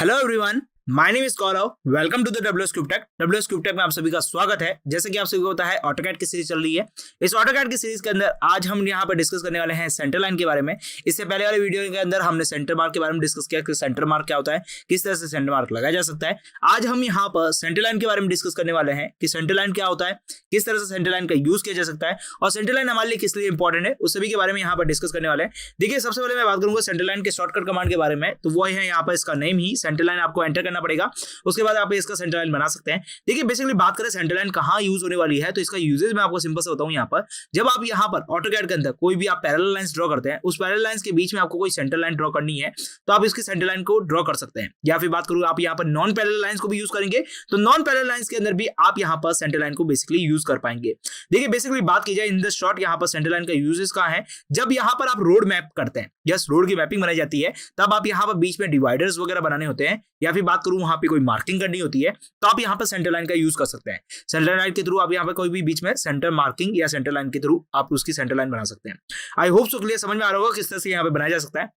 Hello everyone, my name is Gaurav. Welcome to the WsCube Tech। WsCube Tech में आप सभी का स्वागत है। जैसे कि आप सभी को पता है, AutoCAD की सीरीज चल रही है। इस AutoCAD की सीरीज के अंदर आज हम यहाँ पर डिस्कस करने वाले हैं सेंटर लाइन के बारे में। इससे पहले वाले वीडियो के अंदर हमने सेंटर मार्क के बारे में डिस्कस किया कि सेंटर मार्क क्या होता है, किस तरह से सेंटर मार्क लगाया जा सकता है। आज हम यहाँ पर सेंटर लाइन के बारे में डिस्कस करने वाले हैं कि सेंटर लाइन क्या होता है, किस तरह से सेंटर लाइन का यूज किया जा सकता है और सेंटर लाइन हमारे लिए किस लिए इंपॉर्टेंट है, उस सभी के बारे में यहाँ पर डिस्कस करने वाले हैं। देखिए, सबसे पहले मैं बात करूंगा सेंटर लाइन के शॉर्टकट कमांड के बारे में। तो वो है यहाँ पर इसका नेम ही सेंटर लाइन आपको एंटर करना पड़ेगा। उसके बाद आप इसका सेंटर लाइन बना सकते हैं। देखिए, बेसिकली बात करें सेंटर लाइन कहाँ यूज होने वाली है, तो इसका यूजेज मैं आपको सिंपल से बताऊं। यहाँ पर जब आप यहाँ पर AutoCAD के अंदर कोई भी आप पैरेलल लाइंस ड्रॉ करते हैं, उस पैरेलल लाइंस के बीच में आपको कोई सेंटर लाइन ड्रॉ करनी है, तो आप इसकी सेंटर लाइन को ड्रॉ कर सकते हैं। या फिर बात करूं, आप यहाँ पर नॉन पैरेलल लाइंस को भी यूज करेंगे, तो नॉन पैरेलल लाइंस के अंदर भी आप यहाँ पर सेंटर लाइन को बेसिकली यूज कर पाएंगे। देखिए, बेसिकली बात की जाए इन द शॉर्ट, यहाँ पर सेंटर लाइन का यूजेस कहाँ है। जब यहाँ पर आप रोड मैप करते हैं, यस, रोड की मैपिंग बनाई जाती है, तब आप यहाँ पर बीच में डिवाइडर्स वगैरह बनाने होते हैं, या फिर बात करूं वहां पे कोई मार्किंग करनी होती है, तो आप यहाँ पर सेंटर लाइन का यूज कर सकते हैं। सेंटर लाइन के थ्रू आप यहाँ पे कोई भी बीच में सेंटर मार्किंग या सेंटर लाइन के थ्रू आप उसकी सेंटर लाइन बना सकते हैं। आई होप सो क्लियर समझ में आ रहा होगा किस तरह से यहाँ पे बनाया जा सकता है।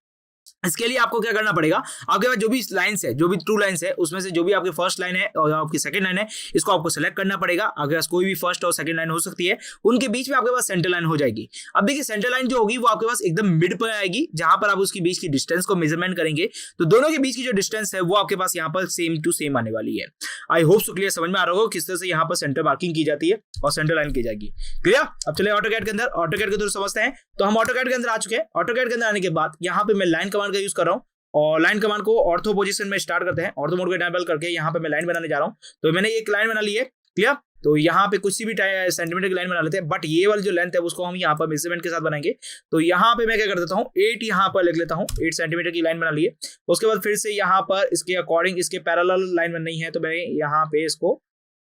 इसके लिए आपको क्या करना पड़ेगा, आपके पास जो भी लाइंस है, जो भी ट्रू लाइंस है, उसमें से जो भी आपकी फर्स्ट लाइन है और आपकी सेकंड लाइन है, इसको आपको सेलेक्ट करना पड़ेगा। आपके पास कोई भी फर्स्ट और सेकंड लाइन हो सकती है, उनके बीच में आपके पास सेंटर लाइन हो जाएगी। अब देखिए, सेंटर लाइन जो होगी वो आपके पास एकदम मिड पर आएगी, जहां पर आप उसके बीच की डिस्टेंस को मेजरमेंट करेंगे, तो दोनों के बीच की जो डिस्टेंस है वो आपके पास यहाँ पर सेम टू सेम आने वाली है। आई होप सो क्लियर समझ में आ रहा होगा किस तरह से यहाँ पर सेंटर मार्किंग की जाती है और सेंटर लाइन की जाएगी। क्लियर? अब चले AutoCAD के अंदर, AutoCAD के थ्रू समझते हैं। तो हम AutoCAD के अंदर आ चुके हैं। AutoCAD के अंदर आने के बाद यहाँ पे मैं लाइन कमांड का यूज कर रहा हूँ, और लाइन कमांड को ऑर्थो पोजीशन में स्टार्ट करते हैं। ऑर्थो मोड को इनेबल करके यहाँ पे मैं लाइन बनाने जा रहा हूँ। तो मैंने एक लाइन बना ली है। क्लियर? तो यहाँ पे कुछ भी सेंटीमीटर की लाइन बना लेते हैं, बट ये वाली जो लेंथ है उसको हम यहाँ पर मेजरमेंट के साथ बनाएंगे। तो यहाँ पे मैं क्या कर देता हूँ, 8 यहाँ पर लिख लेता हूँ। 8 सेंटीमीटर की लाइन बना ली है। उसके बाद फिर से यहाँ पर इसके अकॉर्डिंग इसके पैरेलल लाइन बननी है, तो मैं यहाँ पे इसको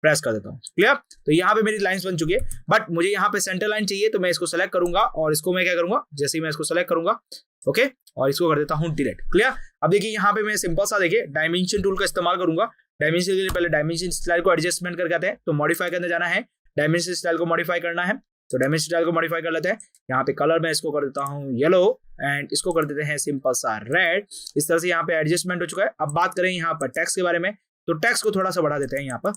प्रेस कर देता हूँ। क्लियर? तो यहाँ पे मेरी लाइंस बन चुकी है, बट मुझे यहाँ पे सेंटर लाइन चाहिए, तो मैं इसको सेलेक्ट करूंगा और इसको मैं क्या करूंगा, जैसे ही मैं इसको सेलेक्ट करूंगा, ओके, और इसको कर देता हूँ डिलीट। क्लियर? अब देखिए, यहाँ पे मैं सिंपल सा देखिए डायमेंशन टूल का इस्तेमाल करूंगा। डायमेंशन के लिए पहले डायमेंशन स्टाइल को एडजस्टमेंट करके आते हैं, तो मॉडिफाई के अंदर जाना है, डायमेंशन स्टाइल को मॉडिफाई करना है। तो डायमेंशन स्टाइल को मॉडिफाई कर लेते हैं। यहाँ पे कलर में इसको कर देता हूँ येलो, एंड इसको कर देते हैं सिंपल सा रेड। इस तरह से यहाँ पे एडजस्टमेंट हो चुका है। अब बात करें यहाँ पर टेक्स्ट के बारे में, तो टेक्स्ट को थोड़ा सा बढ़ा देते हैं यहाँ पर।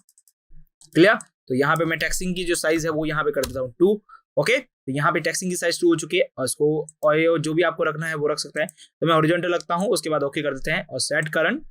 क्लियर? तो यहाँ पे मैं टेक्स्टिंग की जो साइज है वो यहाँ पे कर देता हूँ 2। ओके, तो यहाँ पे टेक्स्टिंग की साइज 2 हो चुकी है, और इसको और जो भी आपको रखना है वो रख सकते हैं। तो मैं हॉरिजॉन्टल रखता हूँ, उसके बाद ओके कर देते हैं और set current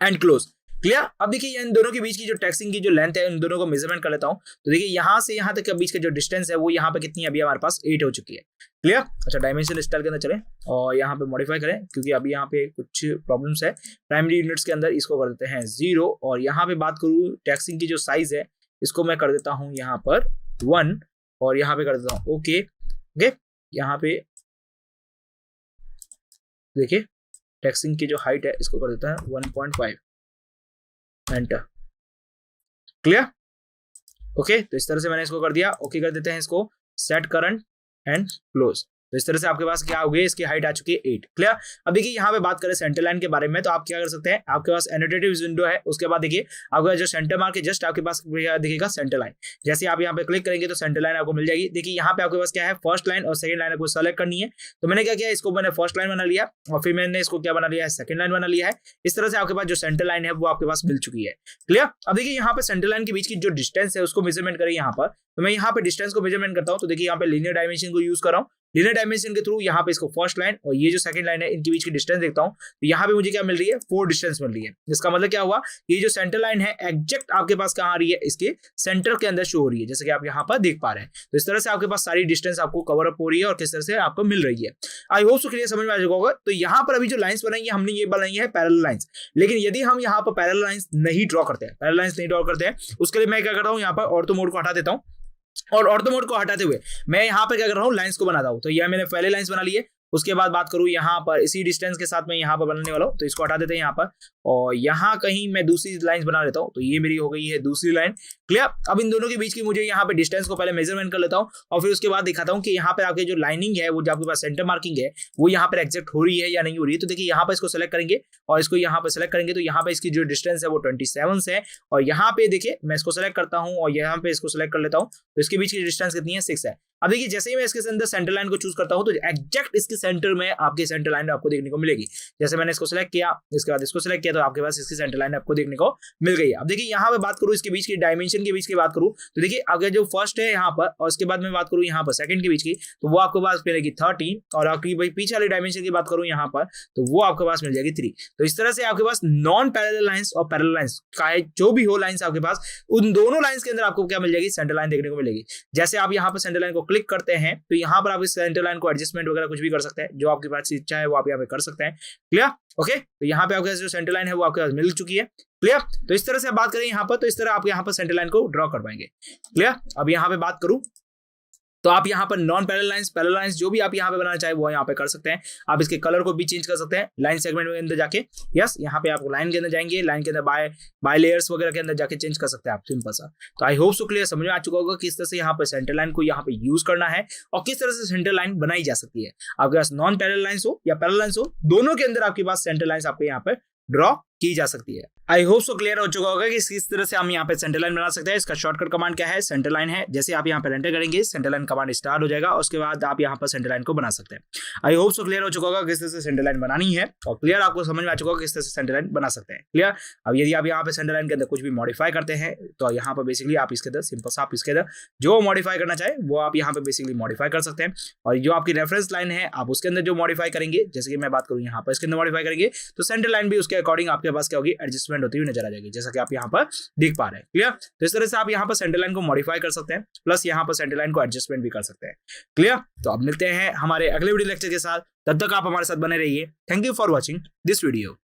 and close. Clear? अब देखिए, इन दोनों के बीच की जो टेक्स्टिंग की जो लेंथ है, इन दोनों को मेजरमेंट कर लेता हूँ। तो देखिए, यहाँ से यहाँ तक के बीच का जो डिस्टेंस है वो यहाँ पे कितनी है, अभी हमारे पास 8 हो चुकी है। क्लियर? अच्छा, डायमेंशन स्टाइल के अंदर चलें और यहाँ पे मॉडिफाई करें, क्योंकि अभी यहाँ पे कुछ प्रॉब्लम्स है। प्राइमरी यूनिट्स के अंदर इसको कर देते हैं 0, और यहाँ पे बात करूँ टेक्स्टिंग की जो साइज है, इसको मैं कर देता हूँ यहाँ पर 1, और यहाँ पे कर देता हूँ ओके। ओके, यहाँ पे देखिए टेक्स्टिंग की जो हाइट है इसको कर देता है 1.5, एंटर। क्लियर? ओके, तो इस तरह से मैंने इसको कर दिया। ओके कर देते हैं इसको, सेट करंट एंड क्लोज। तो इस तरह से आपके पास क्या हो गया, इसकी हाइट आ चुकी है 8। क्लियर? अब देखिए, यहाँ पे बात करें सेंटर लाइन के बारे में, तो आप क्या कर सकते हैं, आपके पास एनोटेटिव विंडो है, उसके बाद देखिए आपका जो सेंटर मार्क है, जस्ट आपके पास दिखेगा सेंटर लाइन। जैसे आप यहाँ पे क्लिक करेंगे तो सेंटर लाइन आपको मिल जाएगी। देखिए, यहाँ पे आपके पास क्या है, फर्स्ट लाइन और सेकंड लाइन आपको सेलेक्ट करनी है। तो मैंने क्या किया, इसको मैंने फर्स्ट लाइन बना लिया, और फिर मैंने इसको क्या बना लिया है, सेकंड लाइन बना लिया है। इस तरह से आपके पास जो सेंटर लाइन है वो आपके पास मिल चुकी है। क्लियर? अब देखिए, यहाँ पे सेंटर लाइन के बीच की जो डिस्टेंस है उसको मेजरमेंट करें यहाँ पर। तो मैं यहाँ पे डिस्टेंस को मेजरमेंट करता हूँ। तो देखिए, यहाँ पे लीनियर डायमेंशन को यूज कर रहा हूँ। लीनियर डायमेंशन के थ्रू यहाँ पे इसको फर्स्ट लाइन और ये जो सेकंड लाइन है, इनके बीच की डिस्टेंस देखता हूँ। तो यहाँ पे मुझे क्या मिल रही है, 4 डिस्टेंस मिल रही है। इसका मतलब क्या हुआ, ये जो सेंटर लाइन है एग्जैक्ट आपके पास कहाँ आ रही है, इसके सेंटर के अंदर शो हो रही है, जैसे कि आप यहाँ पर देख पा रहे हैं। तो इस तरह से आपके पास सारी डिस्टेंस आपको कवर अप हो रही है और किस तरह से आपको मिल रही है। आई होप सो क्लियर समझ में आ चुका होगा। तो यहाँ पर अभी जो लाइन्स बनाई है हमने, ये बनाई है पैरेलल लाइन्स। लेकिन यदि हम यहाँ पर पैरेलल लाइन्स नहीं ड्रॉ करते हैं, पैरेलल लाइन्स नहीं ड्रॉ करते हैं, उसके लिए मैं क्या करता हूँ, यहाँ पर ऑर्थो मोड को हटा देता हूँ, और ऑर्थो मोड को हटाते हुए मैं यहाँ पे क्या कर रहा हूँ, लाइंस को बनाता हूँ। तो यह मैंने पहले लाइंस बना ली है। उसके बाद बात करूँ यहाँ पर इसी डिस्टेंस के साथ मैं यहाँ पर बनाने वाला हूँ, तो इसको हटा देते हैं यहाँ पर, और यहाँ कहीं मैं दूसरी लाइन बना लेता हूँ। तो ये मेरी हो गई है दूसरी लाइन। क्लियर? अब इन दोनों के बीच की मुझे यहाँ पे डिस्टेंस को पहले मेजरमेंट कर लेता हूँ, और फिर उसके बाद दिखाता हूँ कि यहाँ पे आपके जो लाइनिंग है, वो जो आपके पास सेंटर मार्किंग है, वो यहाँ पर एग्जैक्ट हो रही है या नहीं हो रही है। तो देखिए, यहाँ पर इसको सेलेक्ट करेंगे और इसको यहाँ पे सेलेक्ट करेंगे, तो यहाँ पे इसकी जो डिस्टेंस है वो 27 है, और यहाँ पे देखिए मैं इसको सेलेक्ट करता हूँ और यहाँ पे इसको सेलेक्ट कर लेता हूँ, तो इसके बीच की डिस्टेंस कितनी है, 6 है। अब देखिए जैसे ही मैं इसके अंदर सेंटर लाइन को चूज करता हूं तो एग्जैक्ट इसके सेंटर में आपकी सेंटर लाइन आपको देखने को मिलेगी। जैसे मैंने इसको सिलेक्ट किया, इसके बाद इसको सिलेक्ट किया, तो आपके पास इसकी सेंटर लाइन आपको देखने को मिल गई है। अब देखिए यहाँ पे बात करूँ इसके बीच की डायमेंशन के बीच की बात करूँ तो देखिए अगर जो फर्स्ट है यहाँ पर और उसके बाद मैं बात करूँ यहाँ पर सेकंड के बीच की, तो वो आपके पास मिलेगी 13, और आपकी भाई पीछे वाली डायमेंशन की बात करूँ यहाँ पर तो वो आपके पास मिल जाएगी 3। तो इस तरह से आपके पास नॉन पैरेलल लाइंस और पैरेलल लाइंस चाहे जो भी हो लाइंस आपके पास, उन दोनों लाइंस के अंदर आपको क्या मिल जाएगी, सेंटर लाइन देखने को मिलेगी। जैसे आप यहाँ पर सेंटर लाइन को क्लिक करते हैं तो यहाँ पर आप इस सेंटर लाइन को एडजस्टमेंट वगैरह कुछ भी कर सकते हैं, जो आपके पास इच्छा है वो आप यहाँ पे कर सकते हैं। क्लियर? ओके, तो यहाँ पे आपके जो सेंटर लाइन है वो आपके पास मिल चुकी है। क्लियर? तो इस तरह से बात करें यहाँ पर, तो इस तरह आप यहाँ पर सेंटर लाइन को ड्रॉ कर पाएंगे। क्लियर? अब यहाँ पे बात करूं तो आप यहाँ पर non parallel lines, parallel lines जो भी आप यहाँ पे बनाना चाहे वो यहाँ पे कर सकते हैं। आप इसके कलर को भी चेंज कर सकते हैं लाइन सेगमेंट के अंदर जाके। यस, यहाँ पे आप लाइन के अंदर जाएंगे, लाइन के अंदर बाय लेयर्स वगैरह के अंदर जाके चेंज कर सकते हैं आप, सिंपल सा। तो आई होप सो क्लियर समझ में आ चुका होगा किस तरह से यहाँ पे सेंटर लाइन को यहाँ पे यूज करना है और किस तरह से सेंटर लाइन बनाई जा सकती है। आपके पास नॉन पैरेलल लाइंस हो या पैरेलल लाइंस हो, दोनों के अंदर आपके पास सेंटर लाइंस आपके यहाँ पे ड्रॉ की जा सकती है। आई होप सो क्लियर हो चुका होगा कि किस तरह से हम यहाँ पे सेंटर लाइन बना सकते हैं। इसका शॉर्टकट कमांड क्या है, सेंटर लाइन है। जैसे आप यहाँ पे एंटर करेंगे सेंटर लाइन कमांड स्टार्ट हो जाएगा, उसके बाद आप यहाँ पर सेंटर लाइन को बना सकते हैं। आई होप सो क्लियर हो चुका होगा किस तरह से सेंटर लाइन बनानी है और क्लियर आपको समझ में आ चुका होगा किस तरह से सेंटर लाइन बना सकते हैं। क्लियर? अब यदि आप यहाँ पे सेंटर लाइन के अंदर कुछ भी मॉडिफाई करते हैं तो यहाँ पर बेसिकली आप इसके अंदर सिंपल सा आप इसके अंदर जो मॉडिफाई करना चाहे वो आप यहाँ पे बेसिकली मॉडिफाई कर सकते हैं। और जो आपकी रेफरेंस लाइन है आप उसके अंदर जो मॉडिफाई करेंगे, जैसे कि मैं बात करूँ यहाँ पर इसके अंदर मॉडिफाई करेंगे तो सेंटर लाइन भी उसके अकॉर्डिंग आपके पास क्या होगी, एडजस्टमेंट होती हुई नजर आ जाएगी, जैसा कि आप यहाँ पर देख पा रहे हैं। क्लियर? तो इस तरह से आप यहाँ पर सेंटर लाइन को मॉडिफाई कर सकते हैं, प्लस यहाँ पर सेंटर लाइन को एडजस्टमेंट भी कर सकते हैं। क्लियर? तो अब मिलते हैं हमारे अगले वीडियो लेक्चर के साथ, तब तक आप हमारे साथ बने रहिए। Thank you for watching this video.